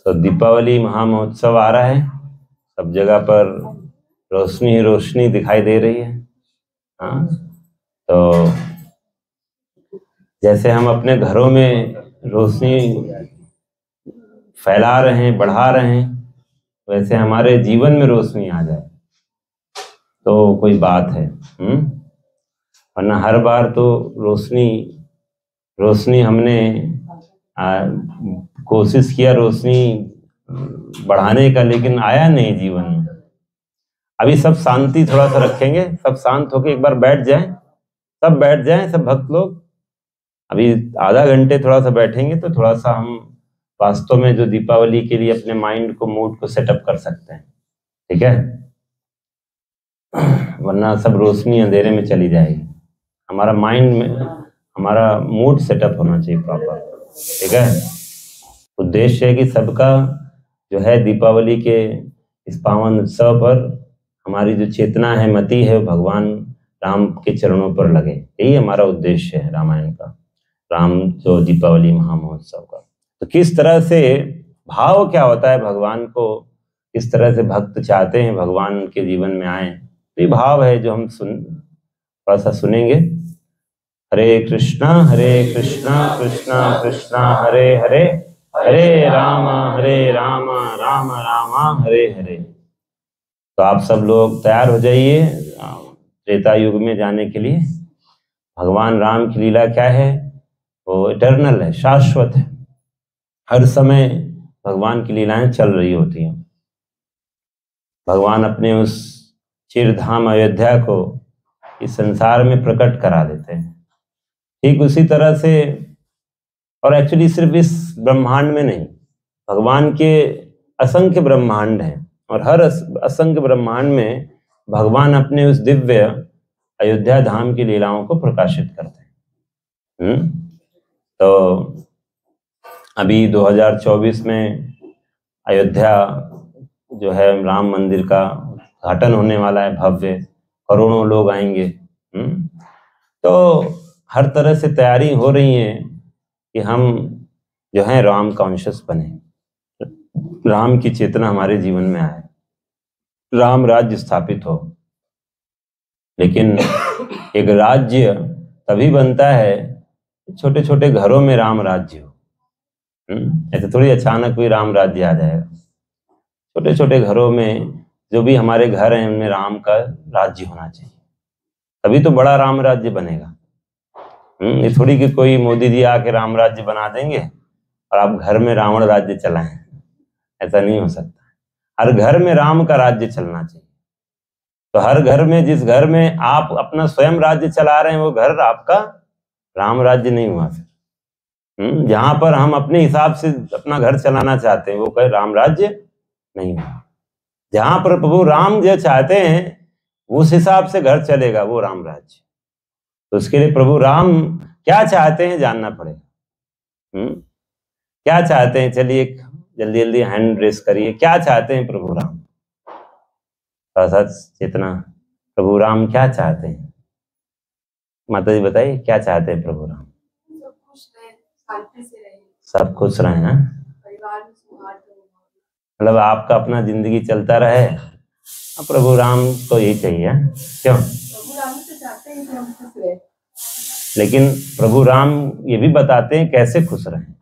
तो दीपावली महामहोत्सव आ रहा है, सब जगह पर रोशनी ही रोशनी दिखाई दे रही है। हाँ, तो जैसे हम अपने घरों में रोशनी फैला रहे हैं, बढ़ा रहे हैं, वैसे हमारे जीवन में रोशनी आ जाए तो कोई बात है। वरना हर बार तो रोशनी हमने कोशिश किया रोशनी बढ़ाने का, लेकिन आया नहीं जीवन में। अभी सब शांति थोड़ा सा रखेंगे, सब शांत होके एक बार बैठ जाएं, सब बैठ जाएं, सब भक्त लोग। अभी आधा घंटे थोड़ा सा बैठेंगे तो थोड़ा सा हम वास्तव में जो दीपावली के लिए अपने माइंड को, मूड को सेटअप कर सकते हैं। ठीक है, वरना सब रोशनी अंधेरे में चली जाएगी। हमारा माइंड में हमारा मूड सेटअप होना चाहिए प्रॉपर। ठीक है, उद्देश्य है कि सबका जो है दीपावली के इस पावन उत्सव पर हमारी जो चेतना है, मति है, भगवान राम के चरणों पर लगे। यही हमारा उद्देश्य है रामायण का, राम जो दीपावली महामहोत्सव का। तो किस तरह से भाव क्या होता है भगवान को, किस तरह से भक्त चाहते हैं भगवान के जीवन में आए, तो ये भाव है जो हम थोड़ा सा सुनेंगे। हरे कृष्णा कृष्णा कृष्णा हरे हरे, हरे राम राम राम हरे हरे। तो आप सब लोग तैयार हो जाइए त्रेता युग में जाने के लिए। भगवान राम की लीला क्या है, वो इटर्नल है, शाश्वत है। हर समय भगवान की लीलाएं चल रही होती हैं। भगवान अपने उस चिरधाम अयोध्या को इस संसार में प्रकट करा देते हैं। ठीक उसी तरह से, और एक्चुअली सिर्फ इस ब्रह्मांड में नहीं, भगवान के असंख्य ब्रह्मांड हैं, और हर असंख्य ब्रह्मांड में भगवान अपने उस दिव्य अयोध्या धाम की लीलाओं को प्रकाशित करते हैं। तो अभी 2024 में अयोध्या जो है राम मंदिर का उद्घाटन होने वाला है, भव्य, करोड़ों लोग आएंगे। तो हर तरह से तैयारी हो रही है कि हम जो है राम कॉन्शियस बने, राम की चेतना हमारे जीवन में आए, राम राज्य स्थापित हो। लेकिन एक राज्य तभी बनता है छोटे छोटे घरों में राम राज्य हो। ऐसे थोड़ी अचानक कोई राम राज्य आ जाएगा। छोटे छोटे घरों में जो भी हमारे घर हैं उनमें राम का राज्य होना चाहिए, तभी तो बड़ा राम राज्य बनेगा। ये थोड़ी कि कोई मोदी जी आके राम राज्य बना देंगे और आप घर में रावण राज्य चलाएं, ऐसा नहीं हो सकता। हर घर में राम का राज्य चलना चाहिए। तो हर घर में, जिस घर में आप अपना स्वयं राज्य चला रहे हैं, वो घर आपका राम राज्य नहीं हुआ फिर। जहां पर हम अपने हिसाब से अपना घर चलाना चाहते हैं, वो कहे राम राज्य नहीं हुआ। जहां पर प्रभु राम जो चाहते हैं उस हिसाब से घर चलेगा, वो राम राज्य। तो उसके लिए प्रभु राम क्या चाहते हैं जानना पड़ेगा। क्या चाहते हैं, चलिए जल्दी जल्दी हैंड रेस करिए, क्या चाहते हैं प्रभु राम? चेतना, प्रभु राम क्या चाहते हैं? माता जी बताइए, क्या चाहते हैं प्रभु राम? सब खुश रहे हैं, मतलब आपका अपना जिंदगी चलता रहे। प्रभु राम तो यही चाहिए, क्यों? प्रभु राम तो चाहते हैं कि हम खुश रहे, लेकिन प्रभु राम ये भी बताते हैं कैसे खुश रहें,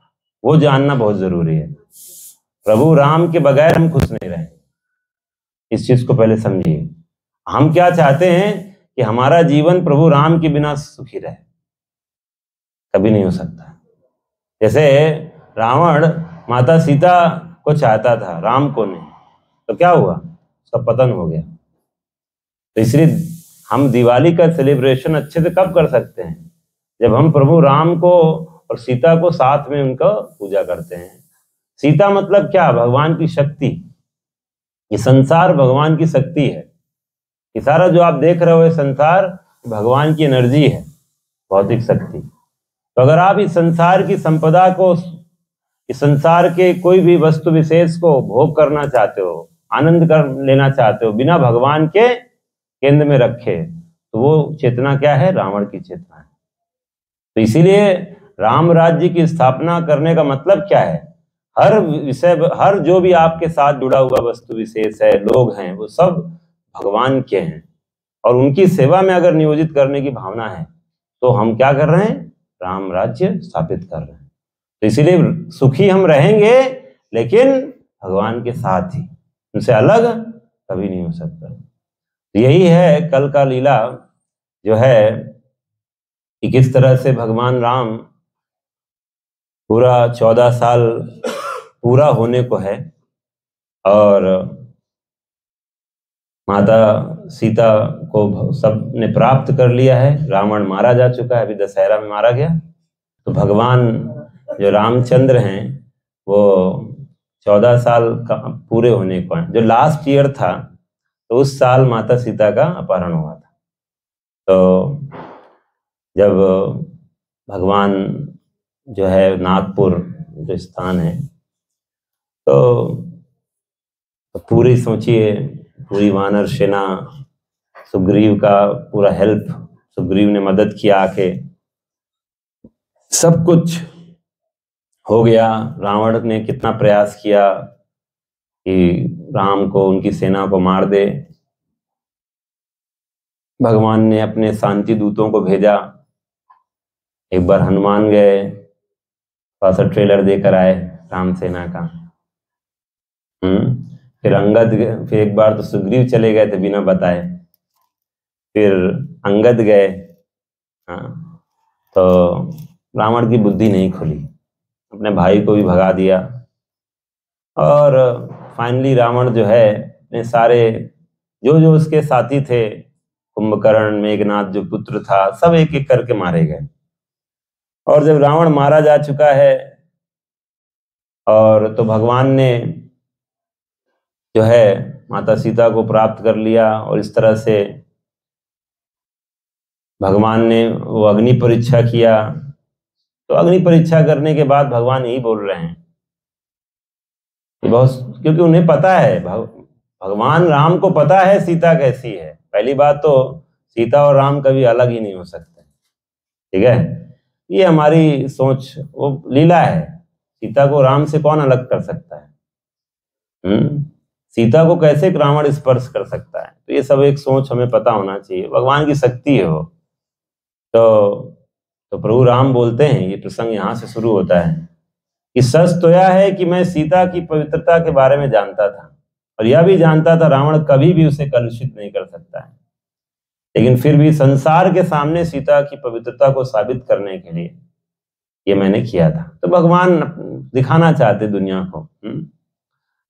वो जानना बहुत जरूरी है। प्रभु राम के बगैर हम खुश नहीं रहें, इस चीज को पहले समझिए। हम क्या चाहते हैं कि हमारा जीवन प्रभु राम के बिना सुखी रहे, कभी नहीं हो सकता। जैसे रावण माता सीता को चाहता था, राम को नहीं, तो क्या हुआ? उसका पतन हो गया। तो इसलिए हम दिवाली का सेलिब्रेशन अच्छे से कब कर सकते हैं? जब हम प्रभु राम को और सीता को साथ में उनका पूजा करते हैं। सीता मतलब क्या? भगवान की शक्ति। ये संसार भगवान की शक्ति है। ये सारा जो आप देख रहे हो ये संसार भगवान की एनर्जी है, भौतिक शक्ति। तो अगर आप इस संसार की संपदा को, इस संसार के कोई भी वस्तु विशेष को भोग करना चाहते हो, आनंद कर लेना चाहते हो, बिना भगवान के केंद्र में रखे, तो वो चेतना क्या है? रावण की चेतना है। तो इसीलिए राम राज्य की स्थापना करने का मतलब क्या है? हर विषय, हर जो भी आपके साथ जुड़ा हुआ वस्तु विशेष है, लोग हैं, वो सब भगवान के हैं और उनकी सेवा में अगर नियोजित करने की भावना है तो हम क्या कर रहे हैं? राम राज्य स्थापित कर रहे हैं। तो इसीलिए सुखी हम रहेंगे लेकिन भगवान के साथ ही, उनसे अलग कभी नहीं हो सकता। यही है कल का लीला जो है कि किस तरह से भगवान राम पूरा 14 साल पूरा होने को है और माता सीता को सब ने प्राप्त कर लिया है। रावण मारा जा चुका है, अभी दशहरा में मारा गया। तो भगवान जो रामचंद्र हैं वो 14 साल का पूरे होने को है। जो लास्ट ईयर था तो उस साल माता सीता का अपहरण हुआ था। तो जब भगवान जो है नागपुर जो स्थान है तो पूरी सोचिए, पूरी वानर सेना, सुग्रीव का पूरा हेल्प, सुग्रीव ने मदद किया आके, सब कुछ हो गया। रावण ने कितना प्रयास किया कि राम को, उनकी सेना को मार दे। भगवान ने अपने शांति दूतों को भेजा, एक बार हनुमान गए, थोड़ा सा ट्रेलर देकर आए राम सेना का। फिर अंगद, फिर एक बार तो सुग्रीव चले गए थे बिना बताए, फिर अंगद गए। हाँ, तो रावण की बुद्धि नहीं खुली, अपने भाई को भी भगा दिया और फाइनली रावण जो है अपने सारे जो जो उसके साथी थे, कुंभकर्ण, मेघनाथ जो पुत्र था, सब एक एक करके मारे गए। और जब रावण मारा जा चुका है और तो भगवान ने जो है माता सीता को प्राप्त कर लिया और इस तरह से भगवान ने वो अग्नि परीक्षा किया। तो अग्नि परीक्षा करने के बाद भगवान यही बोल रहे हैं कि बहुत, क्योंकि उन्हें पता है, भगवान राम को पता है सीता कैसी है। पहली बात तो सीता और राम कभी अलग ही नहीं हो सकते, ठीक है? ये हमारी सोच, वो लीला है। सीता को राम से कौन अलग कर सकता है? सीता को कैसे रावण स्पर्श कर सकता है? तो ये सब एक सोच हमें पता होना चाहिए, भगवान की शक्ति है वो। तो प्रभु राम बोलते हैं, ये प्रसंग यहाँ से शुरू होता है कि सच तो यह है कि मैं सीता की पवित्रता के बारे में जानता था और यह भी जानता था रावण कभी भी उसे कलुषित नहीं कर सकता है, लेकिन फिर भी संसार के सामने सीता की पवित्रता को साबित करने के लिए ये मैंने किया था। तो भगवान दिखाना चाहते दुनिया को,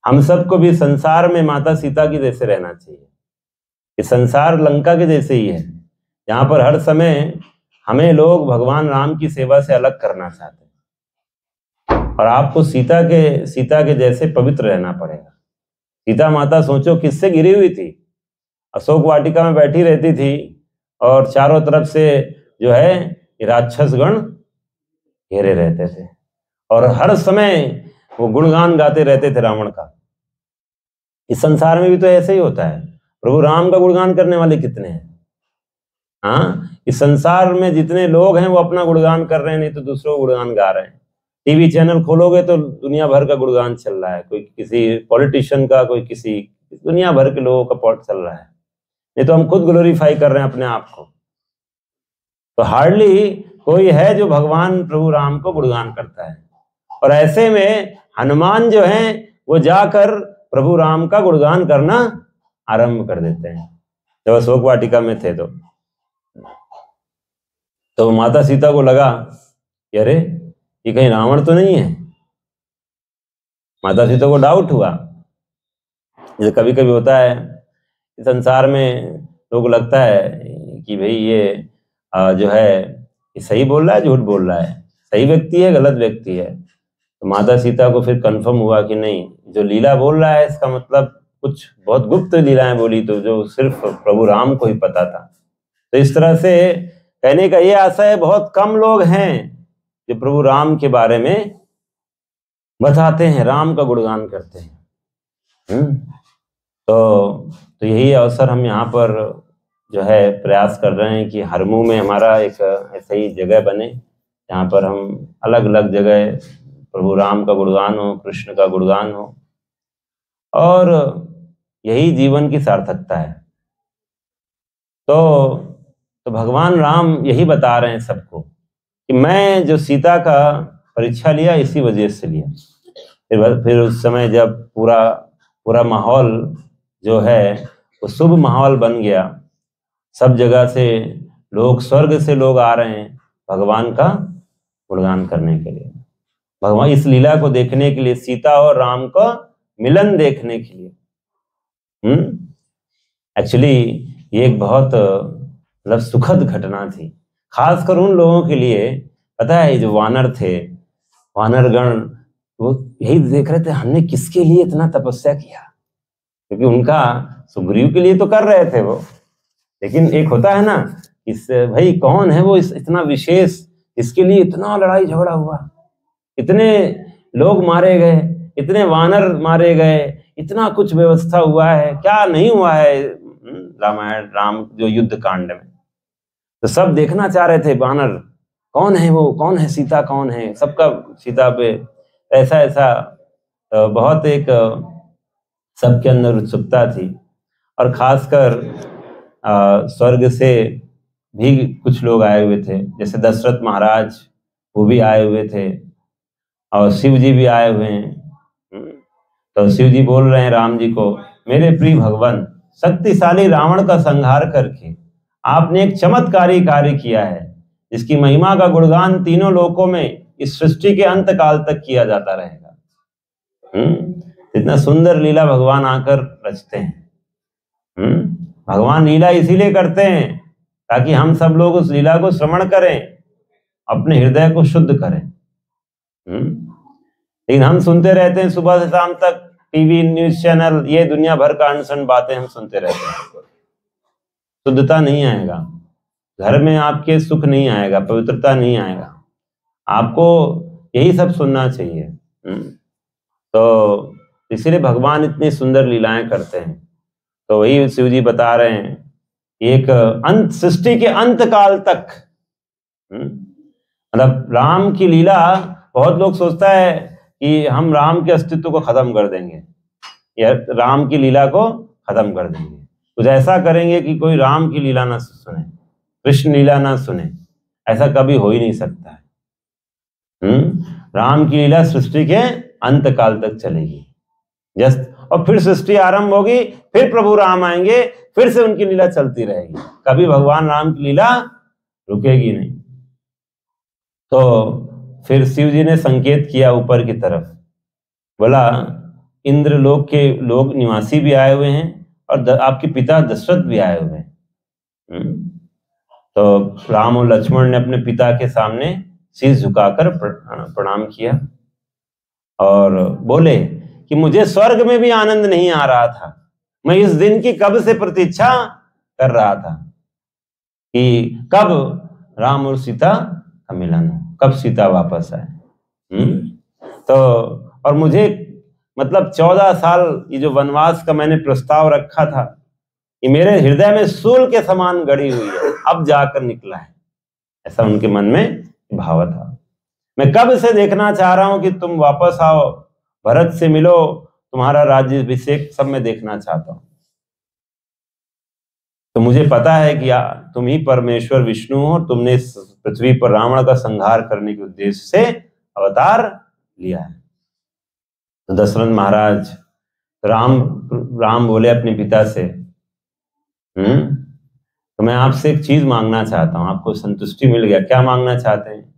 हम सबको भी संसार में माता सीता की जैसे रहना चाहिए। ये संसार लंका के जैसे ही है, जहां पर हर समय हमें लोग भगवान राम की सेवा से अलग करना चाहते हैं और आपको सीता के जैसे पवित्र रहना पड़ेगा। सीता माता सोचो किससे घिरी हुई थी, अशोक वाटिका में बैठी रहती थी और चारों तरफ से जो है राक्षस गण घेरे रहते थे और हर समय वो गुणगान गाते रहते थे रावण का। इस संसार में भी तो ऐसे ही होता है। प्रभु राम का गुणगान करने वाले कितने हैं? हाँ, इस संसार में जितने लोग हैं वो अपना गुणगान कर रहे हैं, नहीं तो दूसरों को गुणगान गा रहे हैं। टीवी चैनल खोलोगे तो दुनिया भर का गुणगान चल रहा है, कोई किसी पॉलिटिशियन का, कोई किसी, दुनिया भर के लोगों का पॉट चल रहा है। नहीं तो हम खुद ग्लोरीफाई कर रहे हैं अपने आप को। तो हार्डली कोई है जो भगवान प्रभु राम को गुणगान करता है। और ऐसे में हनुमान जो है वो जाकर प्रभु राम का गुणगान करना आरंभ कर देते हैं जब अशोक वाटिका में थे। तो माता सीता को लगा कि अरे ये कहीं रावण तो नहीं है। माता सीता को डाउट हुआ, जैसे कभी कभी होता है संसार में, लोगों को लगता है कि भाई ये जो है ये सही बोल रहा है, झूठ बोल रहा है, सही व्यक्ति है, गलत व्यक्ति है। तो माता सीता को फिर कंफर्म हुआ कि नहीं, जो लीला बोल रहा है इसका मतलब कुछ बहुत गुप्त लीलाएं बोली, तो जो सिर्फ प्रभु राम को ही पता था। तो इस तरह से कहने का ये आशय है, बहुत कम लोग हैं जो प्रभु राम के बारे में बताते हैं, राम का गुणगान करते हैं। तो यही अवसर हम यहाँ पर जो है प्रयास कर रहे हैं कि हर मुंह में हमारा एक ऐसा ही जगह बने जहाँ पर हम अलग अलग जगह प्रभु राम का गुणगान हो, कृष्ण का गुणगान हो, और यही जीवन की सार्थकता है। तो भगवान राम यही बता रहे हैं सबको कि मैं जो सीता का परीक्षा लिया इसी वजह से लिया। फिर उस समय जब पूरा माहौल जो है वो शुभ माहौल बन गया, सब जगह से लोग, स्वर्ग से लोग आ रहे हैं भगवान का गुणगान करने के लिए, भगवान इस लीला को देखने के लिए, सीता और राम का मिलन देखने के लिए। एक्चुअली ये एक बहुत मतलब सुखद घटना थी, खासकर उन लोगों के लिए। पता है, जो वानर थे, वानरगण, वो यही देख रहे थे हमने किसके लिए इतना तपस्या किया, क्योंकि उनका सुग्रीव के लिए तो कर रहे थे वो, लेकिन एक होता है ना इस भाई कौन है वो इतना विशेष, इसके लिए इतना लड़ाई झगड़ा हुआ, इतने लोग मारे गए, इतने वानर मारे गए, इतना कुछ व्यवस्था हुआ है, क्या नहीं हुआ है रामायण राम जो युद्ध कांड में। तो सब देखना चाह रहे थे वानर, कौन है वो, कौन है सीता, कौन है, सबका सीता पे ऐसा बहुत एक सबके अंदर उत्सुकता थी। और खासकर स्वर्ग से भी कुछ लोग आए हुए थे, जैसे दशरथ महाराज, वो भी आए हुए थे, और शिव जी भी आए हुए हैं। तो शिव जी बोल रहे हैं राम जी को, मेरे प्रिय भगवान, शक्तिशाली रावण का संहार करके आपने एक चमत्कारी कार्य किया है, जिसकी महिमा का गुणगान तीनों लोकों में इस सृष्टि के अंत काल तक किया जाता रहेगा। इतना सुंदर लीला भगवान आकर रचते हैं। भगवान लीला इसीलिए करते हैं ताकि हम सब लोग उस लीला को श्रवण करें, अपने हृदय को शुद्ध करें। लेकिन हम सुनते रहते हैं सुबह से शाम तक, टीवी, न्यूज चैनल, ये दुनिया भर का अनसन बातें हम सुनते रहते हैं। शुद्धता नहीं आएगा घर में, आपके सुख नहीं आएगा, पवित्रता नहीं आएगा। आपको यही सब सुनना चाहिए। तो इसीलिए भगवान इतनी सुंदर लीलाएं करते हैं। तो वही शिव जी बता रहे हैं, एक अंत, सृष्टि के अंत काल तक, मतलब राम की लीला, बहुत लोग सोचता है कि हम राम के अस्तित्व को खत्म कर देंगे या राम की लीला को खत्म कर देंगे, कुछ ऐसा करेंगे कि कोई राम की लीला ना सुने, कृष्ण लीला ना सुने। ऐसा कभी हो ही नहीं सकता है। राम की लीला सृष्टि के अंत काल तक चलेगी, और फिर सृष्टि आरंभ होगी, फिर प्रभु राम आएंगे, फिर से उनकी लीला चलती रहेगी, कभी भगवान राम की लीला रुकेगी नहीं। तो फिर शिव जी ने संकेत किया ऊपर की तरफ, बोला इंद्रलोक के लोग निवासी भी आए हुए हैं और आपके पिता दशरथ भी आए हुए हैं। तो राम और लक्ष्मण ने अपने पिता के सामने शीश झुकाकर प्रणाम किया और बोले कि मुझे स्वर्ग में भी आनंद नहीं आ रहा था, मैं इस दिन की कब से प्रतीक्षा कर रहा था कि कब राम और सीता का मिलन हो, कब सीता वापस आए। तो और मुझे मतलब 14 साल ये जो वनवास का मैंने प्रस्ताव रखा था, ये मेरे हृदय में सूल के समान गड़ी हुई है, अब जाकर निकला है, ऐसा उनके मन में भाव था। मैं कब से देखना चाह रहा हूं कि तुम वापस आओ, भरत से मिलो, तुम्हारा राज्याभिषेक सब मैं देखना चाहता हूं। तो मुझे पता है कि तुम ही परमेश्वर विष्णु हो, तुमने इस पृथ्वी पर रावण का संहार करने के उद्देश्य से अवतार लिया है। तो दशरथ महाराज, राम बोले अपने पिता से, तो मैं आपसे एक चीज मांगना चाहता हूं, आपको संतुष्टि मिल गया, क्या मांगना चाहते हैं?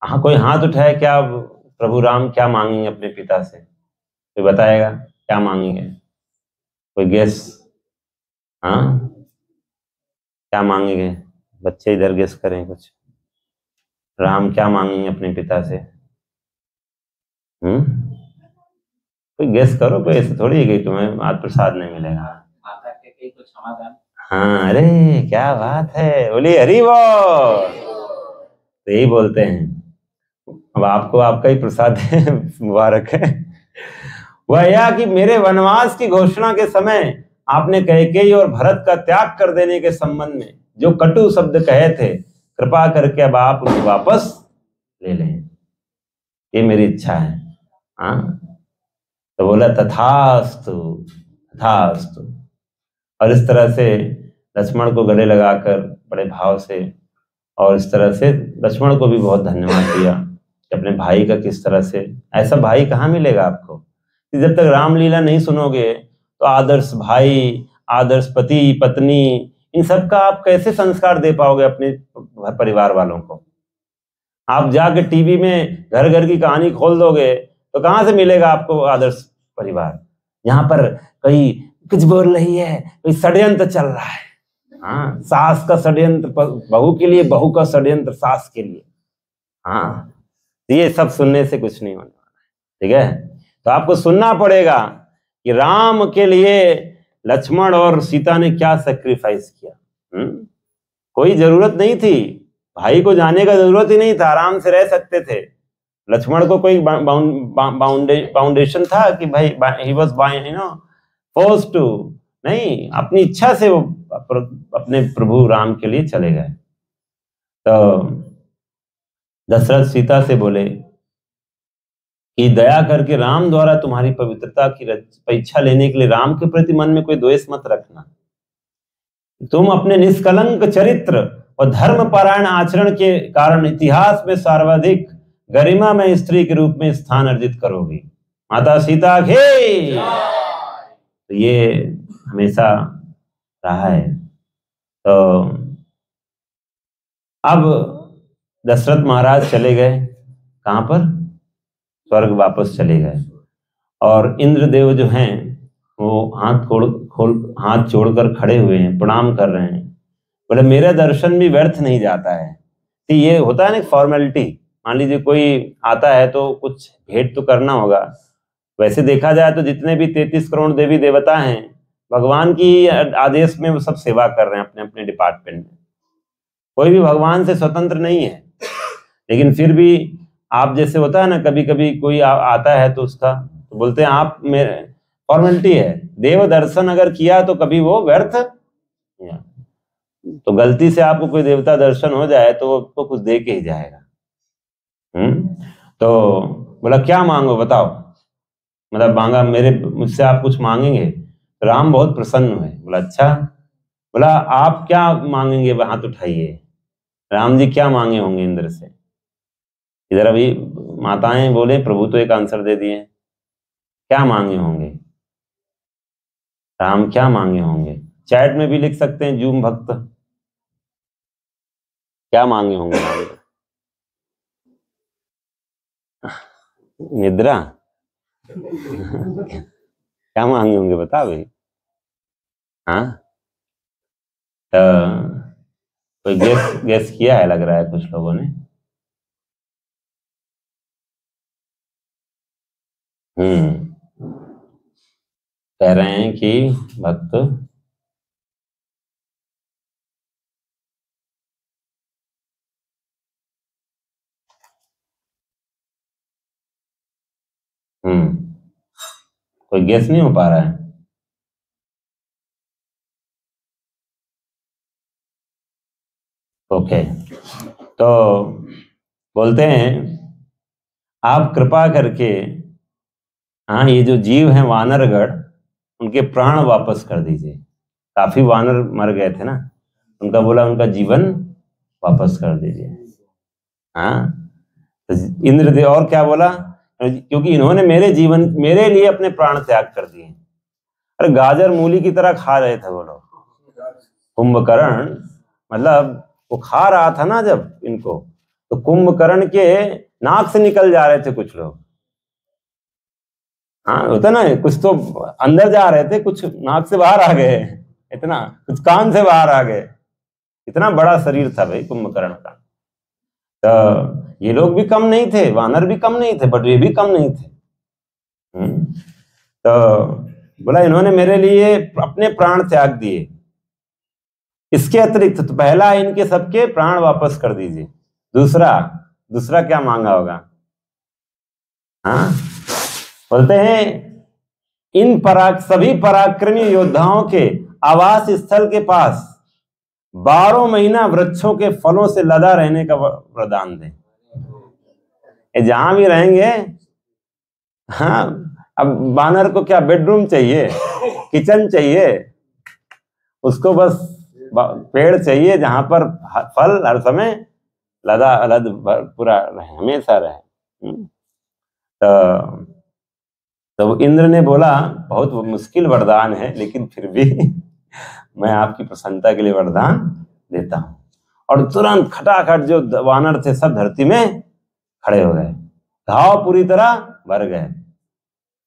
हाँ, कोई हाथ उठाए, क्या प्रभु राम क्या मांगेंगे अपने पिता से? कोई बताएगा क्या मांगेंगे? कोई गेस? हाँ, क्या मांगेंगे? बच्चे इधर गेस करें कुछ। राम क्या मांगेंगे अपने पिता से? कोई गेस करो, कोई ऐसे थोड़ी है कि तुम्हें आज प्रसाद नहीं मिलेगा। हाँ, अरे क्या बात है, बोली हरि बोल। तो यही बोलते हैं, अब आपको आपका ही प्रसाद मुबारक है। वह यह कि मेरे वनवास की घोषणा के समय आपने कैकेयी और भरत का त्याग कर देने के संबंध में जो कटु शब्द कहे थे, कृपा करके अब आप उन्हें वापस ले लें। ये मेरी इच्छा है। हाँ, तो बोला तथास्तु तथास्तु। और इस तरह से लक्ष्मण को गले लगाकर बड़े भाव से, और इस तरह से लक्ष्मण को भी बहुत धन्यवाद दिया कि अपने भाई का किस तरह से, ऐसा भाई कहाँ मिलेगा आपको। कि जब तक रामलीला नहीं सुनोगे तो आदर्श भाई, आदर्श पति पत्नी, इन सब का आप कैसे संस्कार दे पाओगे अपने परिवार वालों को। आप जाके टीवी में घर घर की कहानी खोल दोगे तो कहाँ से मिलेगा आपको आदर्श परिवार। यहाँ पर कोई कुछ बोल रही है, कोई षड्यंत्र चल रहा है। हाँ, सास का षड्यंत्र बहू के लिए, बहू का षड्यंत्र सास के लिए। हाँ, ये सब सुनने से कुछ नहीं होने वाला है। ठीक है, तो आपको सुनना पड़ेगा कि राम के लिए लक्ष्मण और सीता ने क्या सैक्रिफाइस किया। कोई जरूरत नहीं थी, भाई को जाने का जरूरत ही नहीं था, आराम से रह सकते थे। लक्ष्मण को कोई बाउंडेशन था कि भाई ही वाज फोर्स्ड टू, नहीं, अपनी इच्छा से वो अपने प्रभु राम के लिए चले गए। तो दशरथ सीता से बोले कि दया करके राम द्वारा तुम्हारी पवित्रता की परीक्षा लेने के लिए राम के प्रति मन में कोई द्वेष मत रखना। तुम अपने निष्कलंक चरित्र और धर्म पारायण आचरण के कारण इतिहास में सर्वाधिक गरिमा में स्त्री के रूप में स्थान अर्जित करोगी। माता सीता के, तो ये हमेशा रहा है। तो अब दशरथ महाराज चले गए, कहां पर, स्वर्ग वापस चले गए। और इंद्रदेव जो हैं वो हाथ जोड़कर खड़े हुए हैं, प्रणाम कर रहे हैं। बोले मेरा दर्शन भी व्यर्थ नहीं जाता है। तो ये होता है ना फॉर्मेलिटी, मान लीजिए कोई आता है तो कुछ भेंट तो करना होगा। वैसे देखा जाए तो जितने भी 33 करोड़ देवी देवता हैं, भगवान की आदेश में वो सब सेवा कर रहे हैं अपने अपने डिपार्टमेंट में। कोई भी भगवान से स्वतंत्र नहीं है। लेकिन फिर भी आप जैसे होता है ना, कभी कभी कोई आता है तो उसका तो बोलते हैं आप मेरे, फॉर्मेलिटी है। देव दर्शन अगर किया तो कभी वो व्यर्थ, तो गलती से आपको कोई देवता दर्शन हो जाए तो वो तो कुछ दे के ही जाएगा। तो बोला क्या मांगो बताओ, मतलब मांगा मुझसे आप कुछ मांगेंगे। तो राम बहुत प्रसन्न हुए, बोला अच्छा। बोला आप क्या मांगेंगे, हाथ उठाइए। राम जी क्या मांगे होंगे इंद्र से। इधर अभी माताएं बोले, प्रभु तो एक आंसर दे दिए, क्या मांगे होंगे राम, क्या मांगे होंगे। चैट में भी लिख सकते हैं जूम भक्त, क्या मांगे होंगे राम। निद्रा क्या मांगे होंगे बता भाई। हाँ, तो कोई गेस किया है, लग रहा है कुछ लोगों ने। कह रहे हैं कि भक्त कोई गेस नहीं हो पा रहा है। ओके, तो बोलते हैं आप कृपा करके, हाँ, ये जो जीव हैं वानरगढ़, उनके प्राण वापस कर दीजिए। काफी वानर मर गए थे ना, उनका बोला उनका जीवन वापस कर दीजिए। हाँ, तो इंद्रदेव और क्या बोला, क्योंकि इन्होंने मेरे लिए अपने प्राण त्याग कर दिए। अरे गाजर मूली की तरह खा रहे थे वो लोग। कुंभकर्ण मतलब वो खा रहा था ना जब इनको, तो कुंभकर्ण के नाक से निकल जा रहे थे कुछ लोग। हाँ, होता ना, कुछ तो अंदर जा रहे थे, कुछ नाक से बाहर आ गए, इतना कुछ कान से बाहर आ गए। इतना बड़ा शरीर था भाई कुंभकर्ण का। तो ये लोग भी कम नहीं थे, वानर भी कम नहीं थे, बट ये भी कम नहीं थे। तो बोला इन्होंने मेरे लिए अपने प्राण त्याग दिए। इसके अतिरिक्त तो पहला इनके सबके प्राण वापस कर दीजिए। दूसरा क्या मांगा होगा। हाँ, बोलते हैं इन सभी पराक्रमी योद्धाओं के आवास स्थल के पास 12 महीना वृक्षों के फलों से लदा रहने का वरदान दें। ये जहां भी रहेंगे। हाँ, अब बानर को क्या बेडरूम चाहिए, किचन चाहिए, उसको बस पेड़ चाहिए जहां पर फल हर समय लदा लद पूरा रहे, हमेशा रहे। तो इंद्र ने बोला बहुत मुश्किल वरदान है, लेकिन फिर भी मैं आपकी प्रसन्नता के लिए वरदान देता हूं। और तुरंत खटाखट जो वानर थे सब धरती में खड़े हो गए, घाव पूरी तरह भर गए।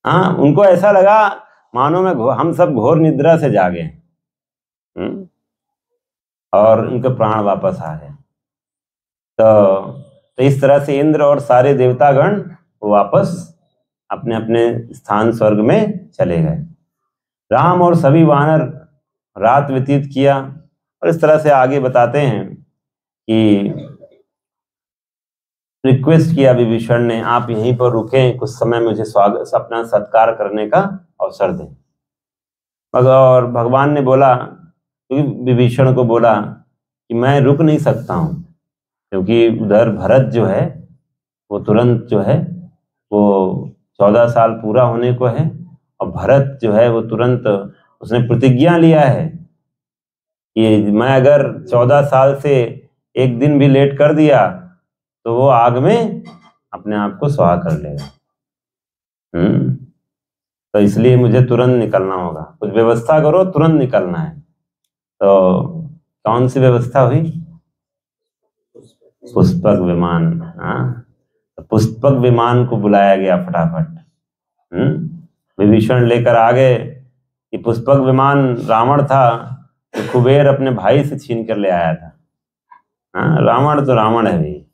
हाँ, उनको ऐसा लगा मानो में हम सब घोर निद्रा से जागे और उनके प्राण वापस आ गए। तो इस तरह से इंद्र और सारे देवतागण वापस अपने अपने स्थान स्वर्ग में चले गए। राम और सभी वानर रात व्यतीत किया, और इस तरह से आगे बताते हैं कि रिक्वेस्ट किया विभीषण ने, आप यहीं पर रुकें, कुछ समय मुझे स्वागत अपना सत्कार करने का अवसर दें। और भगवान ने बोला, क्योंकि विभीषण को बोला कि मैं रुक नहीं सकता हूं, क्योंकि उधर भरत जो है वो तुरंत जो है वो 14 साल पूरा होने को है, और भरत जो है वो तुरंत उसने प्रतिज्ञा लिया है कि मैं अगर 14 साल से एक दिन भी लेट कर दिया तो वो आग में अपने आप को स्वाहा कर लेगा। तो इसलिए मुझे तुरंत निकलना होगा, कुछ व्यवस्था करो, तुरंत निकलना है। तो कौन सी व्यवस्था हुई? पुष्पक विमान। तो पुष्पक विमान को बुलाया गया फटाफट। विभीषण लेकर आ गए कि पुष्पक विमान रावण था तो कुबेर अपने भाई से छीन कर ले आया था। रावण तो रावण है भाई।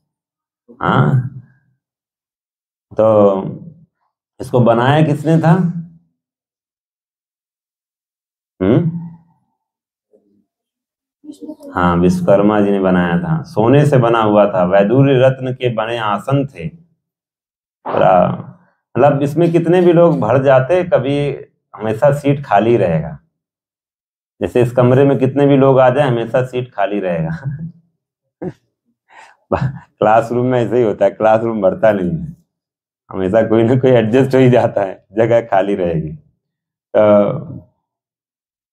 तो इसको बनाया किसने था? हाँ, विश्वकर्मा जी ने बनाया था। सोने से बना हुआ था, वैदुर्य रत्न के बने आसन थे। मतलब इसमें कितने भी लोग भर जाते, कभी हमेशा सीट खाली रहेगा। जैसे इस कमरे में कितने भी लोग आ जाए, हमेशा सीट खाली रहेगा। क्लासरूम में ऐसे ही होता है, क्लासरूम भरता नहीं है, हमेशा कोई ना कोई एडजस्ट हो ही जाता है, जगह खाली रहेगी।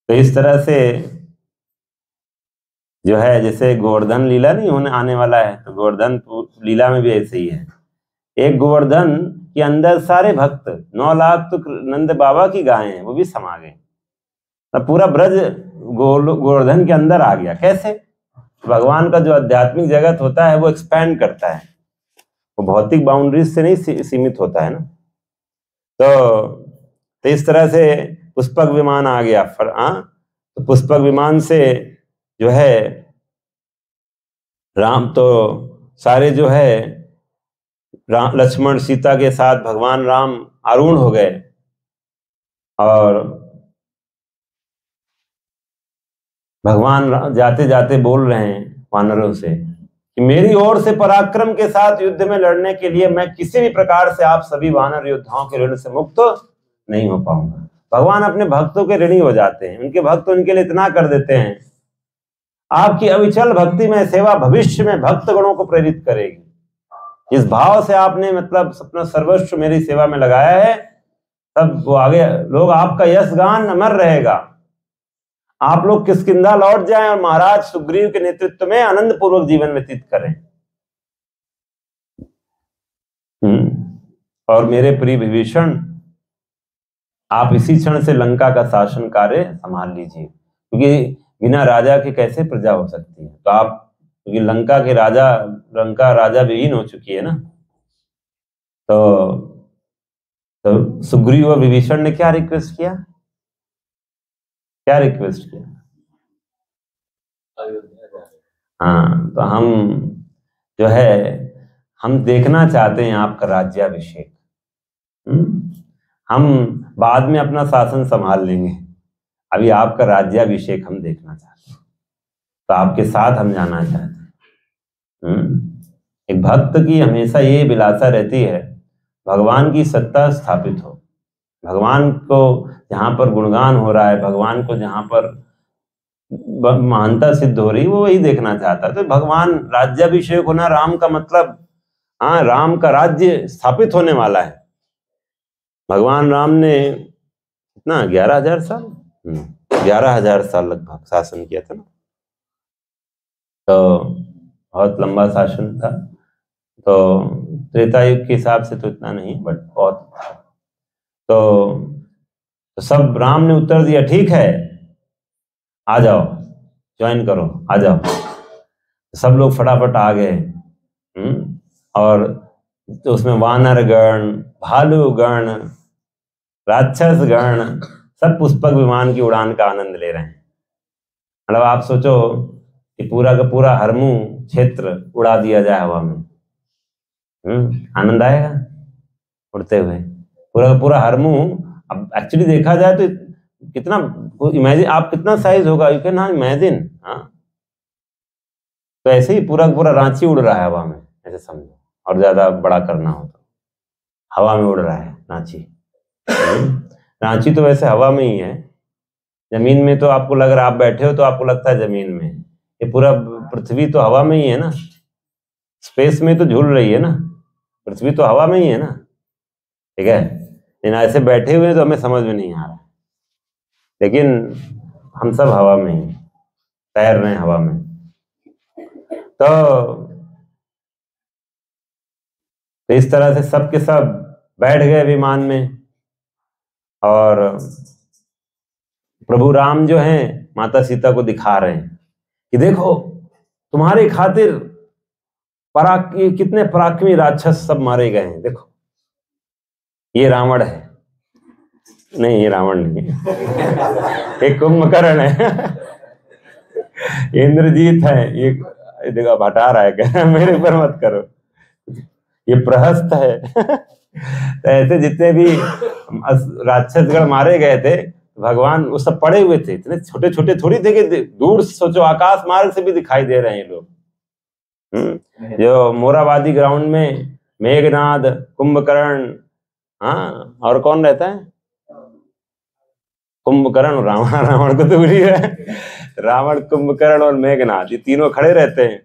तो इस तरह से जो है, जैसे गोवर्धन लीला नहीं होने आने वाला है, तो गोवर्धन लीला में भी ऐसे ही है। एक गोवर्धन के अंदर सारे भक्त 9 लाख तो नंद बाबा की गायें हैं, वो भी समा गए। पूरा ब्रज गोवर्धन के अंदर आ गया। कैसे? भगवान का जो आध्यात्मिक जगत होता है वो एक्सपैंड करता है, वो भौतिक बाउंड्रीज से नहीं सीमित होता है ना। तो इस तरह से पुष्पक विमान आ गया। तो पुष्पक विमान से जो है राम तो सारे जो है लक्ष्मण सीता के साथ भगवान राम आरूढ़ हो गए, और भगवान जाते जाते बोल रहे हैं वानरों से कि मेरी ओर से पराक्रम के साथ युद्ध में लड़ने के लिए मैं किसी भी प्रकार से आप सभी वानर योद्धाओं के ऋण से मुक्त नहीं हो पाऊंगा। भगवान अपने भक्तों के ऋणी हो जाते हैं, उनके भक्त उनके लिए इतना कर देते हैं। आपकी अविचल भक्ति में सेवा भविष्य में भक्त गणों को प्रेरित करेगी। इस भाव से आपने मतलब अपना सर्वस्व मेरी सेवा में लगाया है, तब वो आगे लोग आपका यश गान अमर रहेगा। आप लोग किष्किंधा लौट जाएं और महाराज सुग्रीव के नेतृत्व में आनंद पूर्वक जीवन व्यतीत करें। और मेरे प्रिय विभीषण, आप इसी क्षण से लंका का शासन कार्य संभाल लीजिए, क्योंकि बिना राजा के कैसे प्रजा हो सकती है। तो आप, क्योंकि लंका राजा विहीन हो चुकी है ना। तो सुग्रीव और विभीषण ने क्या रिक्वेस्ट किया? हाँ, तो हम जो है हम देखना चाहते हैं आपका राज्याभिषेक। हम बाद में अपना शासन संभाल लेंगे, अभी आपका राज्याभिषेक हम देखना चाहते हैं, तो आपके साथ हम जाना चाहते हैं। एक भक्त की हमेशा ये अभिलाषा रहती है भगवान की सत्ता स्थापित हो, भगवान को जहां पर गुणगान हो रहा है, भगवान को जहां पर महानता सिद्ध हो रही, वो वही देखना चाहता है। तो भगवान राज्याभिषेक होना, राम का मतलब हाँ, राम का राज्य स्थापित होने वाला है। भगवान राम ने कितना 11,000 साल 11,000 साल लगभग शासन किया था ना, तो बहुत लंबा शासन था। तो त्रेता युग के हिसाब से तो इतना नहीं, बट बहुत था। तो सब राम ने उत्तर दिया, ठीक है आ जाओ, ज्वाइन करो, आ जाओ। सब लोग फटाफट आ गए। और तो उसमें वानर गण, भालू गण, राक्षस गण सब पुष्पक विमान की उड़ान का आनंद ले रहे हैं। मतलब आप सोचो कि पूरा का पूरा हरमू क्षेत्र उड़ा दिया जाए हवा में, आनंद आएगा उड़ते हुए पूरा का पूरा हरमू। अब एक्चुअली देखा जाए तो कितना, इमेजिन आप कितना साइज होगा, यू कैन नॉट इमेजिन। हाँ, तो ऐसे ही पूरा का पूरा रांची उड़ रहा है हवा में, ऐसे समझो। और ज्यादा बड़ा करना हो तो हवा में उड़ रहा है रांची। रांची तो वैसे हवा में ही है, जमीन में तो आपको लग रहा है, आप बैठे हो तो आपको लगता है जमीन में, ये पूरा पृथ्वी तो हवा में ही है ना, स्पेस में तो झूल रही है ना, पृथ्वी तो हवा में ही है ना, ठीक है। लेकिन ऐसे बैठे हुए तो हमें समझ में नहीं आ रहा, लेकिन हम सब हवा में ही तैर रहे हैं, हवा में। तो इस तरह से सब के सब बैठ गए विमान में, और प्रभु राम जो हैं माता सीता को दिखा रहे हैं कि देखो तुम्हारे खातिर कितने पराक्रमी राक्षस सब मारे गए हैं, देखो ये रावण है, नहीं ये रावण नहीं है, एक कुंभकर्ण है, इंद्रजीत है, ये देखो हटा रहा है, कह मेरे ऊपर मत करो, ये प्रहस्त है। तो ऐसे जितने भी राक्षसगण मारे गए थे, भगवान वो सब पड़े हुए थे, इतने छोटे छोटे थोड़ी थे कि दूर से सोचो आकाश मार्ग से भी दिखाई दे रहे हैं लोग। जो मोराबादी ग्राउंड में मेघनाद, कुंभकर्ण, हाँ और कौन रहता है, कुंभकर्ण, रावण को तो भूल है, रावण, कुंभकर्ण और मेघनाद, ये तीनों खड़े रहते हैं,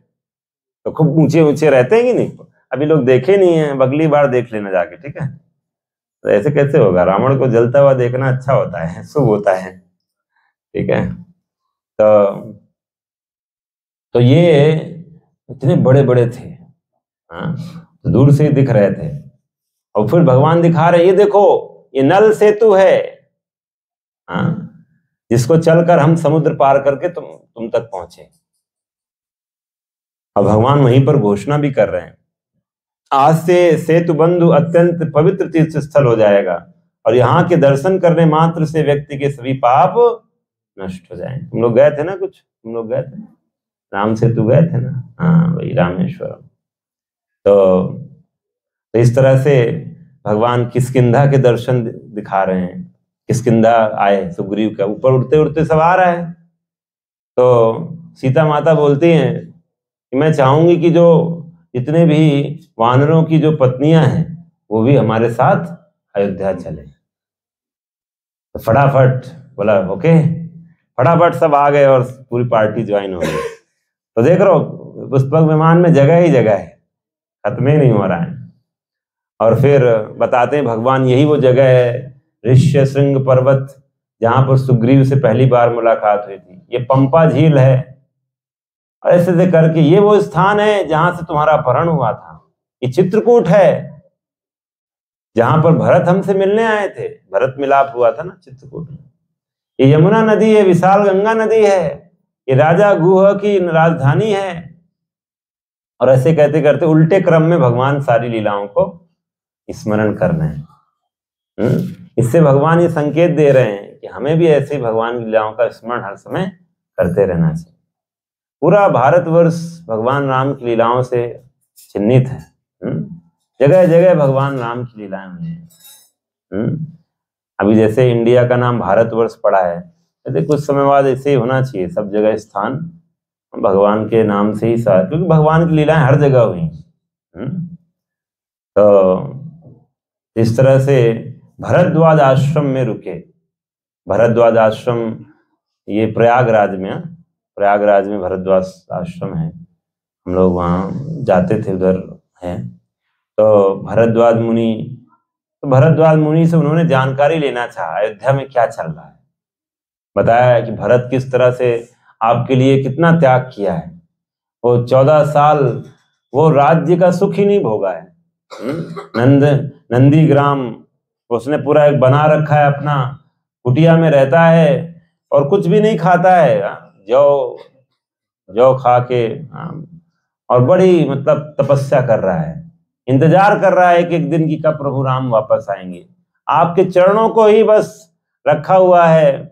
तो खूब ऊंचे ऊंचे रहते हैं कि नहीं। अभी लोग देखे नहीं है, अगली बार देख लेना जाके, ठीक है। तो ऐसे कैसे होगा, रावण को जलता हुआ देखना अच्छा होता है, शुभ होता है, ठीक है। तो ये इतने बड़े बड़े थे, हाँ, तो दूर से दिख रहे थे। और फिर भगवान दिखा रहे, ये देखो ये नल सेतु है, हाँ, जिसको चलकर हम समुद्र पार करके तुम तक पहुंचे। और भगवान वहीं पर घोषणा भी कर रहे हैं, आज से सेतु बंधु अत्यंत पवित्र तीर्थ स्थल हो जाएगा, और यहाँ के दर्शन करने मात्र से व्यक्ति के सभी पाप नष्ट हो जाएंगे। तुम लोग गए थे ना, कुछ तुम लोग गए थे, राम सेतु गए थे ना, हाँ वही रामेश्वरम। तो इस तरह से भगवान किष्किंधा के दर्शन दिखा रहे हैं। किष्किंधा आए, सुग्रीव का ऊपर उड़ते उड़ते सब आ रहा है। तो सीता माता बोलती हैं कि मैं चाहूंगी कि जो जितने भी वानरों की जो पत्नियां हैं वो भी हमारे साथ अयोध्या चले। तो फटाफट बोला ओके, फटाफट सब आ गए और पूरी पार्टी ज्वाइन हो गई। तो देख रहे हो पुष्पक विमान में जगह ही जगह है, खत्म ही नहीं हो रहा है। और फिर बताते हैं भगवान यही वो जगह है, ऋष्य श्रृंग पर्वत, जहां पर सुग्रीव से पहली बार मुलाकात हुई थी। ये पंपा झील है, ऐसे से करके ये वो स्थान है जहां से तुम्हारा अपहरण हुआ था। ये चित्रकूट है जहां पर भरत हमसे मिलने आए थे, भरत मिलाप हुआ था ना चित्रकूट में। ये यमुना नदी है, विशाल गंगा नदी है, ये राजा गुह की राजधानी है। और ऐसे कहते करते उल्टे क्रम में भगवान सारी लीलाओं को स्मरण कर रहे हैं। इससे भगवान ये संकेत दे रहे हैं कि हमें भी ऐसे भगवान की लीलाओं का स्मरण हर समय करते रहना चाहिए। पूरा भारतवर्ष भगवान राम की लीलाओं से चिन्हित है, जगह जगह भगवान राम की लीलाएं हुई हैं। अभी जैसे इंडिया का नाम भारतवर्ष पड़ा है, ऐसे कुछ समय बाद ऐसे ही होना चाहिए, सब जगह स्थान भगवान के नाम से ही साथ, क्योंकि भगवान की लीलाएं हर जगह हुई। तो इस तरह से भरद्वाज आश्रम में रुके। भरद्वाज आश्रम ये प्रयागराज में, प्रयागराज में भरद्वाज आश्रम है, हम लोग वहाँ जाते थे, उधर है। तो भरद्वाज मुनि से उन्होंने जानकारी लेना चाहा, अयोध्या में क्या चल रहा है। बताया कि भरत किस तरह से आपके लिए कितना त्याग किया है, वो 14 साल वो राज्य का सुख ही नहीं भोगा है। नंदी ग्राम उसने पूरा एक बना रखा है, अपना कुटिया में रहता है और कुछ भी नहीं खाता है, जौ खा के, और बड़ी मतलब तपस्या कर रहा है, इंतजार कर रहा है कि एक दिन की कब प्रभु राम वापस आएंगे। आपके चरणों को ही बस रखा हुआ है,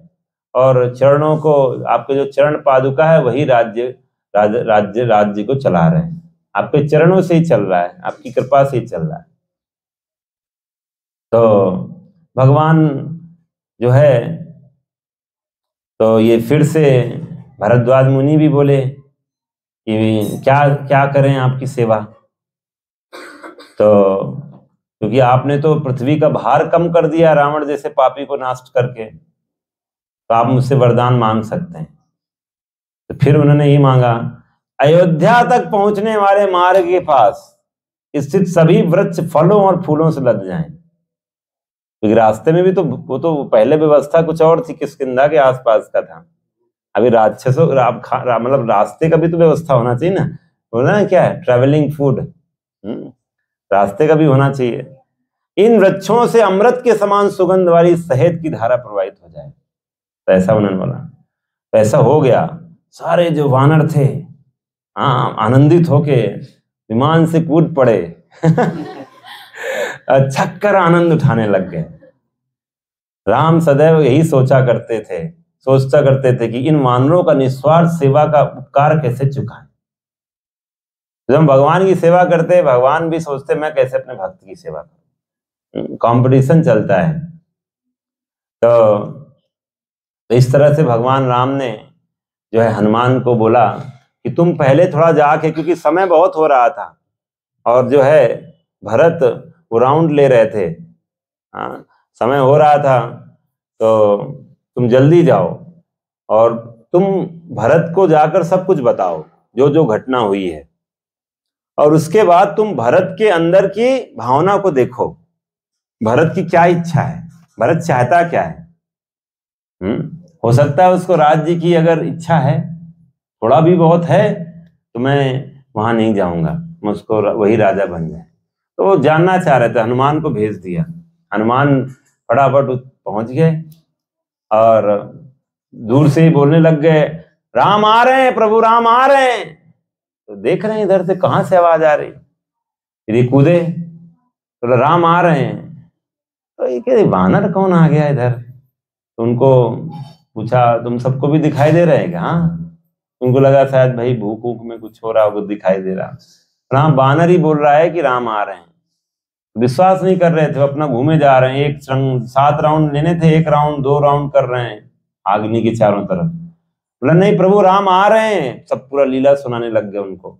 और चरणों को, आपके जो चरण पादुका है वही राज्य को चला रहे हैं, आपके चरणों से ही चल रहा है, आपकी कृपा से ही चल रहा है। तो भगवान जो है, तो ये फिर से भरद्वाज मुनि भी बोले कि क्या करें आपकी सेवा। तो क्योंकि आपने तो पृथ्वी का भार कम कर दिया रावण जैसे पापी को नाश करके, तो आप मुझसे वरदान मांग सकते हैं। तो फिर उन्होंने ये मांगा, अयोध्या तक पहुंचने वाले मार्ग के पास स्थित सभी वृक्ष फलों और फूलों से लद जाएं। क्योंकि रास्ते में भी तो वो तो पहले व्यवस्था कुछ और थी, किष्किंधा के आसपास का था। अभी राक्षसों मतलब रास्ते का भी तो व्यवस्था होना चाहिए ना, बोला क्या है, ट्रेवलिंग फूड, रास्ते का भी होना चाहिए। इन वृक्षों से अमृत के समान सुगंध वाली शहद की धारा प्रवाहित हो जाए। तो ऐसा उन्होंने बोला, तो ऐसा हो गया। सारे जो वानर थे आनंदित होके विमान से कूद पड़े छक्कर आनंद उठाने लग गए। राम सदैव यही सोचता करते थे कि इन वानरों का निस्वार्थ सेवा का उपकार कैसे चुकाएं। जब हम भगवान की सेवा करते, भगवान भी सोचते मैं कैसे अपने भक्त की सेवा करूं, कंपटीशन चलता है। तो इस तरह से भगवान राम ने जो है हनुमान को बोला कि तुम पहले थोड़ा जाके, क्योंकि समय बहुत हो रहा था और जो है भरत वो राउंड ले रहे थे, समय हो रहा था, तो तुम जल्दी जाओ और तुम भरत को जाकर सब कुछ बताओ जो जो घटना हुई है, और उसके बाद तुम भरत के अंदर की भावना को देखो, भरत की क्या इच्छा है, भरत चाहता क्या है। हो सकता है उसको राज्य की अगर इच्छा है, थोड़ा भी बहुत है, तो मैं वहां नहीं जाऊंगा, मैं उसको वही राजा बन जाए। तो वो जानना चाह रहे थे, हनुमान को भेज दिया। हनुमान फटाफट पहुंच गए और दूर से ही बोलने लग गए, राम आ रहे हैं, प्रभु राम आ रहे हैं। तो देख रहे हैं इधर से कहां से आवाज आ रही, फिर कूदे, तो राम आ रहे हैं। तो ये कह वानर कौन आ गया इधर। तो उनको पूछा, तुम सबको भी दिखाई दे रहे हैं क्या? उनको लगा शायद भाई भूख वूख में कुछ हो रहा होगा, दिखाई दे रहा। राम बानर ही बोल रहा है कि राम आ रहे हैं। विश्वास नहीं कर रहे थे, अपना घूमे जा रहे हैं। 7 राउंड लेने थे, 1 राउंड 2 राउंड कर रहे हैं अग्नि के चारों तरफ। बोला नहीं प्रभु राम आ रहे हैं। सब पूरा लीला सुनाने लग गए उनको,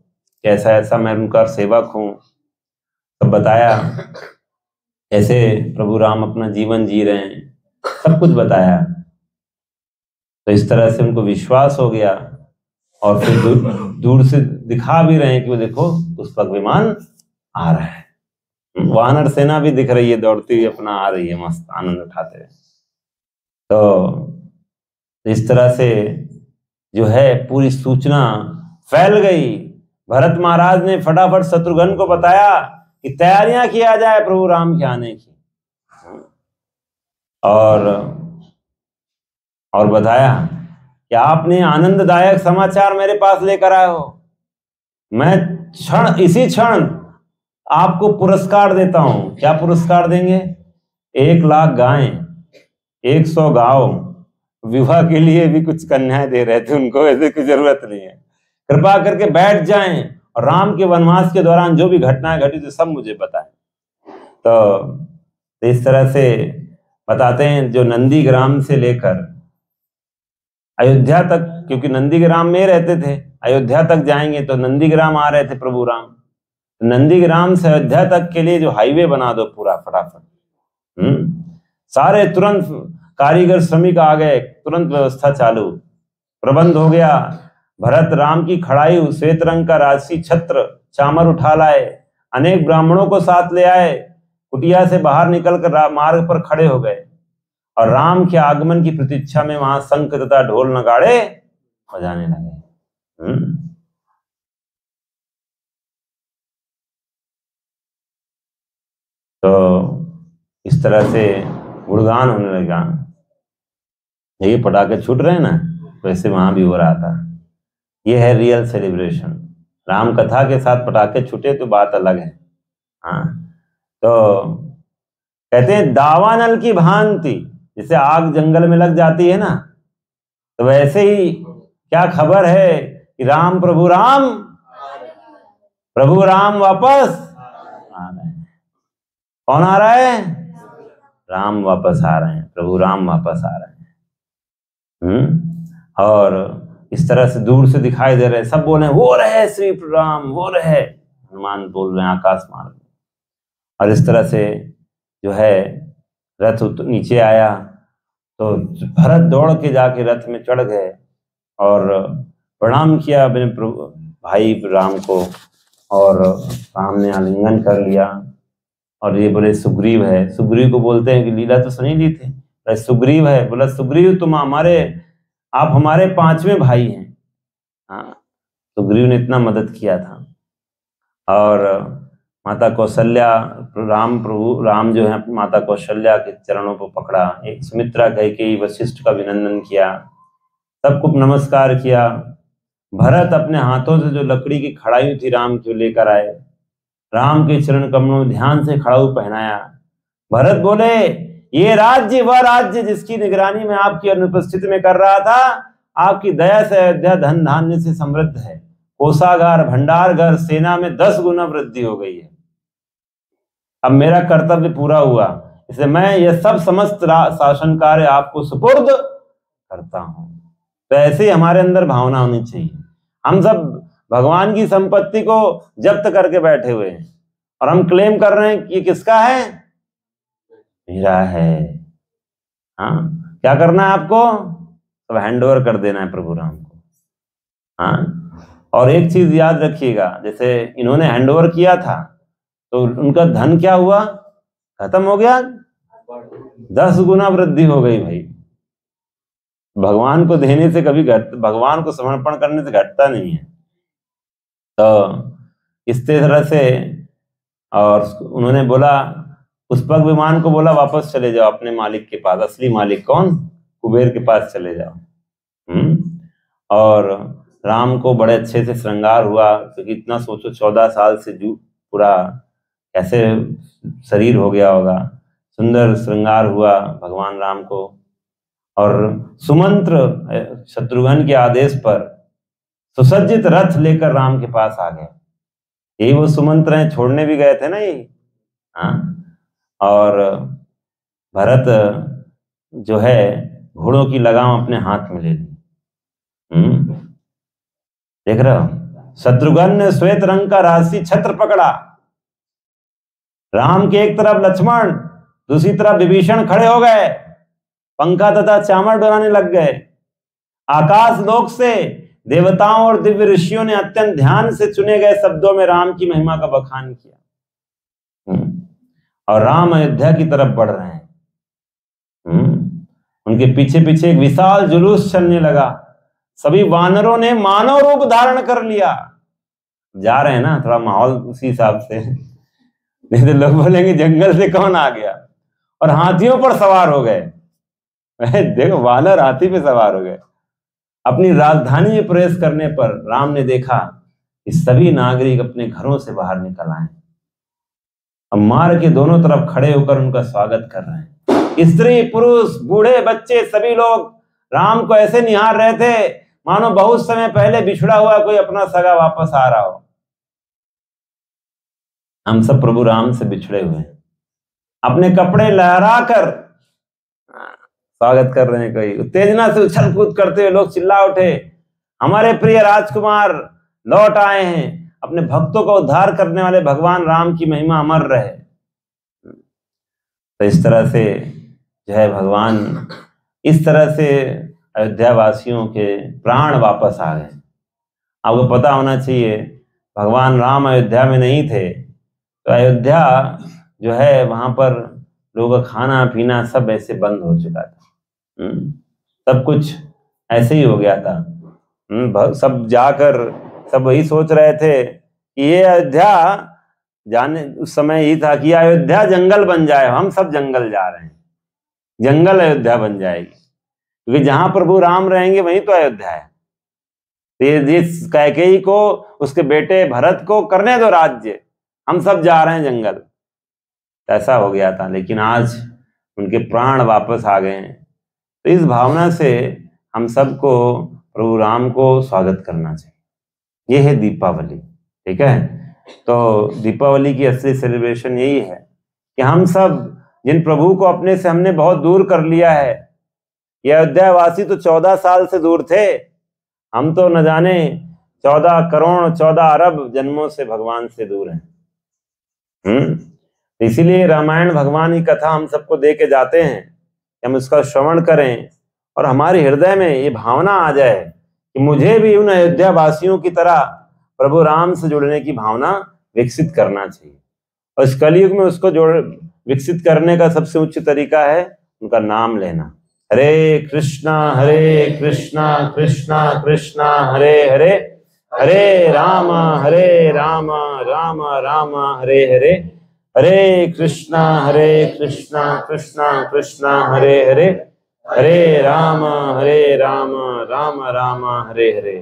कैसा ऐसा मैं उनका सेवक हूं। सब बताया ऐसे प्रभु राम अपना जीवन जी रहे हैं, सब कुछ बताया। तो इस तरह से उनको विश्वास हो गया और फिर दूर से दिखा भी रहे हैं कि वो देखो पुष्पक विमान आ रहा है। वानर सेना भी दिख रही है, दौड़ती हुई अपना आ रही है, मस्त आनंद उठाते हुए। तो इस तरह से जो है पूरी सूचना फैल गई। भरत महाराज ने फटाफट शत्रुघ्न को बताया कि तैयारियां किया जाए प्रभु राम के आने की, और बताया कि आपने आनंददायक समाचार मेरे पास लेकर आए हो। मैं इसी क्षण आपको पुरस्कार देता हूं। क्या पुरस्कार देंगे? 1 लाख गायें, 100 गांव, विवाह के लिए भी कुछ कन्याएं दे रहे थे उनको, ऐसे की जरूरत नहीं है। कृपा करके बैठ जाएं और राम के वनवास के दौरान जो भी घटनाएं घटी थी सब मुझे बताएं। तो इस तरह से बताते हैं, जो नंदीग्राम से लेकर अयोध्या तक, क्योंकि नंदीग्राम में रहते थे, अयोध्या तक जाएंगे तो नंदीग्राम आ रहे थे प्रभु राम। नंदीग्राम से अयोध्या तक के लिए जो हाईवे बना दो पूरा फटाफट। सारे तुरंत कारीगर श्रमिक आ गए, तुरंत व्यवस्था चालू, प्रबंध हो गया। भरत राम की खड़ाई, श्वेत रंग का राजसी छत्र चामर उठा लाए, अनेक ब्राह्मणों को साथ ले आए, कुटिया से बाहर निकलकर मार्ग पर खड़े हो गए और राम के आगमन की प्रतीक्षा में वहां शंख तथा ढोल नगाड़े बजाने लगे। तो इस तरह से गुणगान होने लगा। ये पटाखे छूट रहे हैं ना, वैसे वहां भी हो रहा था। ये है रियल सेलिब्रेशन। राम कथा के साथ पटाखे छूटे तो बात अलग है। हाँ, तो कहते हैं दावानल की भांति, जैसे आग जंगल में लग जाती है ना, तो वैसे ही क्या खबर है कि राम प्रभु राम वापस आ रहे हैं। कौन आ रहा है? राम वापस आ रहे हैं, प्रभु राम वापस आ रहे हैं। और इस तरह से दूर से दिखाई दे रहे हैं, सब बोले वो रहे श्री राम, वो रहे। हनुमान बोल रहे हैं आकाश मार्ग में। और इस तरह से जो है रथ नीचे आया तो भरत दौड़ के जाके रथ में चढ़ गए और प्रणाम किया अपने भाई राम को, और राम ने आलिंगन कर लिया। और ये बोले सुग्रीव है। सुग्रीव को बोलते हैं कि लीला तो सुनी ली थी, सुग्रीव है। बोला सुग्रीव आप हमारे 5वें भाई हैं। हाँ, सुग्रीव ने इतना मदद किया था। और माता कौशल्या, प्रभु राम जो है माता कौशल्या के चरणों को पकड़ा। एक सुमित्रा कैकेयी वशिष्ठ का अभिनंदन किया, सबको नमस्कार किया। भरत अपने हाथों से जो लकड़ी की खड़ाई थी राम की लेकर आए, राम के चरण कमलों में ध्यान से खड़ाऊ पहनाया। भरत बोले ये राज्य वह राज्य जिसकी निगरानी में आपकी अनुपस्थिति में कर रहा था। आपकी दया से अयोध्या धन धान्य से समृद्ध है, कोषागार भंडार घर सेना में 10 गुना वृद्धि हो गई है। अब मेरा कर्तव्य पूरा हुआ, इसलिए मैं यह सब समस्त शासन कार्य आपको सुपुर्द करता हूं। तो ऐसे ही हमारे अंदर भावना होनी चाहिए। हम सब भगवान की संपत्ति को जब्त करके बैठे हुए हैं और हम क्लेम कर रहे हैं कि किसका है? मेरा है। हाँ, क्या करना है आपको? सब हैंड ओवर कर देना है प्रभु राम को। हाँ, और एक चीज याद रखिएगा, जैसे इन्होंने हैंड ओवर किया था तो उनका धन क्या हुआ? खत्म हो गया, 10 गुना वृद्धि हो गई। भाई भगवान को देने से कभी भगवान को समर्पण करने से घटता नहीं है। तो इस तरह से, और उन्होंने बोला, पुष्पक विमान को बोला वापस चले जाओ अपने मालिक के पास। असली मालिक कौन? कुबेर के पास चले जाओ। और राम को बड़े अच्छे से श्रृंगार हुआ, क्योंकि इतना सोचो 14 साल से पूरा कैसे शरीर हो गया होगा। सुंदर श्रृंगार हुआ भगवान राम को। और सुमंत्र शत्रुघ्न के आदेश पर सुसज्जित रथ लेकर राम के पास आ गए। यही वो सुमंत्र हैं, छोड़ने भी गए थे ना ये। हाँ, और भरत जो है घोड़ों की लगाम अपने हाथ में ले ली। देख रहे हो, शत्रुघ्न ने श्वेत रंग का राशि छत्र पकड़ा। राम के एक तरफ लक्ष्मण, दूसरी तरफ विभीषण खड़े हो गए, पंखा तथा चामर डोलाने लग गए। आकाश लोक से देवताओं और दिव्य ऋषियों ने अत्यंत ध्यान से चुने गए शब्दों में राम की महिमा का बखान किया। और राम अयोध्या की तरफ बढ़ रहे हैं। उनके पीछे पीछे एक विशाल जुलूस चलने लगा। सभी वानरों ने मानव रूप धारण कर लिया। जा रहे हैं ना, थोड़ा माहौल उसी हिसाब से, नहीं तो लोग बोलेंगे जंगल से कौन आ गया। और हाथियों पर सवार हो गए। देखो, वानर हाथी पे सवार हो गए। अपनी राजधानी में प्रवेश करने पर राम ने देखा कि सभी नागरिक अपने घरों से बाहर निकल आए। अब मार्ग के दोनों तरफ खड़े होकर उनका स्वागत कर रहे हैं। स्त्री पुरुष बूढ़े बच्चे सभी लोग राम को ऐसे निहार रहे थे मानो बहुत समय पहले बिछड़ा हुआ कोई अपना सगा वापस आ रहा हो। हम सब प्रभु राम से बिछड़े हुए हैं, अपने कपड़े लहराकर स्वागत कर रहे हैं। कोई उत्तेजना से उछल कूद करते हुए लोग चिल्ला उठे, हमारे प्रिय राजकुमार लौट आए हैं। अपने भक्तों का उद्धार करने वाले भगवान राम की महिमा अमर रहे। तो इस तरह से जो है भगवान, इस तरह से अयोध्या वासियों के प्राण वापस आ गए। आपको पता होना चाहिए, भगवान राम अयोध्या में नहीं थे, तो अयोध्या जो है वहां पर लोगों का खाना पीना सब ऐसे बंद हो चुका था। सब कुछ ऐसे ही हो गया था। सब जाकर सब वही सोच रहे थे कि ये अयोध्या जाने, उस समय यही था कि अयोध्या जंगल बन जाए, हम सब जंगल जा रहे हैं, जंगल अयोध्या बन जाएगी, क्योंकि जहां प्रभु राम रहेंगे वहीं तो अयोध्या है। जिस कैकेयी को, उसके बेटे भरत को करने दो राज्य, हम सब जा रहे हैं जंगल। ऐसा हो गया था, लेकिन आज उनके प्राण वापस आ गए हैं। तो इस भावना से हम सबको प्रभु राम को स्वागत करना चाहिए। ये है दीपावली, ठीक है। तो दीपावली की असली सेलिब्रेशन यही है कि हम सब जिन प्रभु को अपने से हमने बहुत दूर कर लिया है, ये अयोध्या वासी तो 14 साल से दूर थे, हम तो न जाने 14 करोड़ 14 अरब जन्मों से भगवान से दूर हैं। इसीलिए रामायण भगवान की कथा हम सबको दे के जाते हैं कि हम उसका श्रवण करें और हमारे हृदय में ये भावना आ जाए कि मुझे भी उन अयोध्या वासियों की तरह प्रभु राम से जुड़ने की भावना विकसित करना चाहिए। और इस कलयुग में उसको विकसित करने का सबसे उच्च तरीका है उनका नाम लेना। हरे कृष्णा कृष्णा कृष्णा हरे हरे, हरे राम राम राम हरे हरे, हरे कृष्णा कृष्णा कृष्णा हरे हरे, हरे राम राम राम हरे हरे।